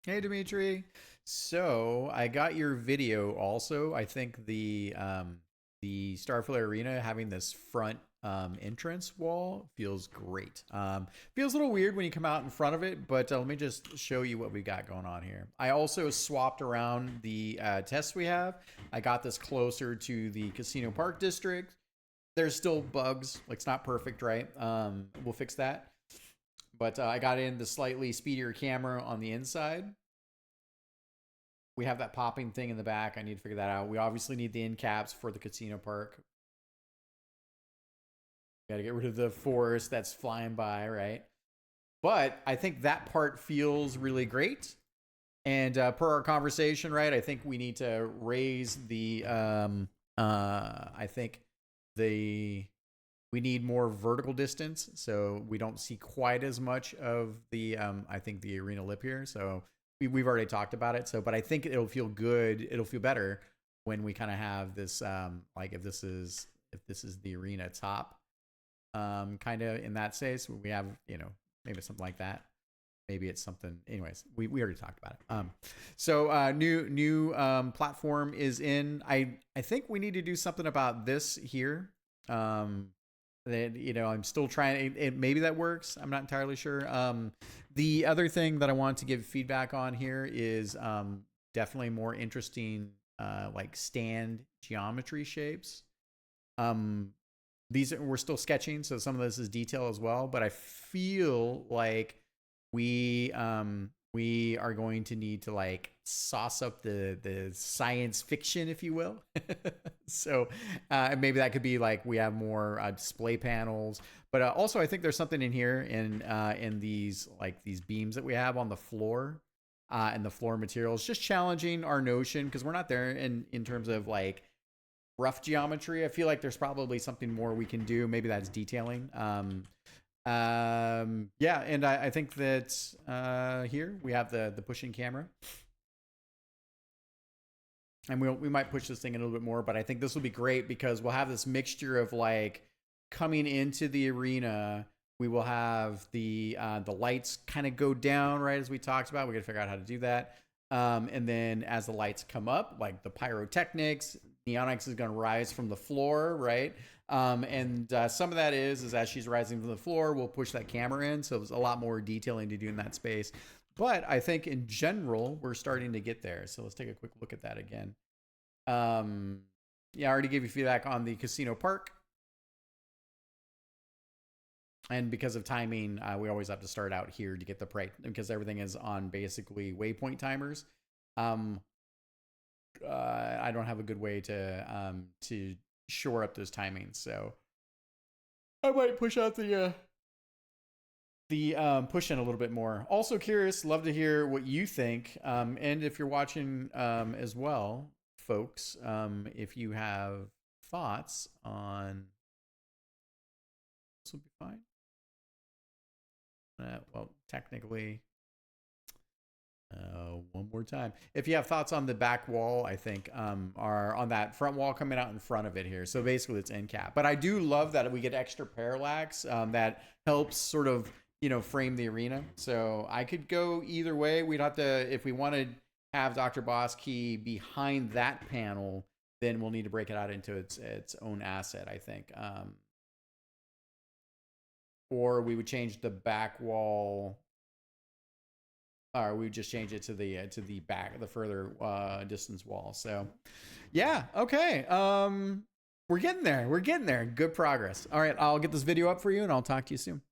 Hey Dimitri. So I got your video also. I think the Starflare Arena having this front entrance wall feels great. Feels a little weird when you come out in front of it, but let me just show you what we got going on here. I also swapped around the tests we have. I got this closer to the Casino Park district. There's still bugs, like it's not perfect, right? We'll fix that. But I got in the slightly speedier camera on the inside. We have that popping thing in the back. I need to figure that out. We obviously need the end caps for the casino park. Got to get rid of the forest that's flying by, right? But I think that part feels really great. And per our conversation, right, I think we need to raise the. I think the we need more vertical distance, so we don't see quite as much of the. I think the arena lip here. So we've already talked about it. So, but I think it'll feel good. It'll feel better when we kind of have this. Like if this is the arena top, kind of in that space, we have maybe something like that. Maybe it's something. Anyways, we already talked about it. So new platform is in. I think we need to do something about this here. That I'm still trying. Maybe that works. I'm not entirely sure. The other thing that I want to give feedback on here is definitely more interesting, like stand geometry shapes. Um, we're still sketching, so some of this is detail as well. But I feel like we are going to need to like sauce up the science fiction, if you will. So maybe that could be like we have more display panels, but also I think there's something in here in these like these beams that we have on the floor. And the floor materials just challenging our notion because we're not there in terms of like rough geometry. I feel like there's probably something more we can do. Maybe that's detailing. Yeah, and I think that here we have the pushing camera, and we might push this thing a little bit more, but I think this will be great because we'll have this mixture of like coming into the arena. We will have the lights kind of go down right as we talked about. We got to figure out how to do that. And then as the lights come up, like the pyrotechnics, NEONIX is going to rise from the floor, right? And some of that is as she's rising from the floor, we'll push that camera in. So there's a lot more detailing to do in that space. But I think in general, we're starting to get there. So let's take a quick look at that again. Yeah, I already gave you feedback on the casino park. And because of timing, we always have to start out here to get the price because everything is on basically waypoint timers. I don't have a good way to shore up those timings, so I might push out the push in a little bit more. Also curious, love to hear what you think, and if you're watching as well, folks, if you have thoughts on this, will be fine. Well, technically, one more time. If you have thoughts on the back wall, I think are on that front wall coming out in front of it here. So basically, it's end cap. But I do love that we get extra parallax that helps sort of frame the arena. So I could go either way. We'd have to if we want to have Dr. Boss Key behind that panel, then we'll need to break it out into its own asset, I think. Or we would change the back wall, or we would just change it to the back, the further distance wall. So, yeah, okay. We're getting there. We're getting there. Good progress. All right, I'll get this video up for you, and I'll talk to you soon.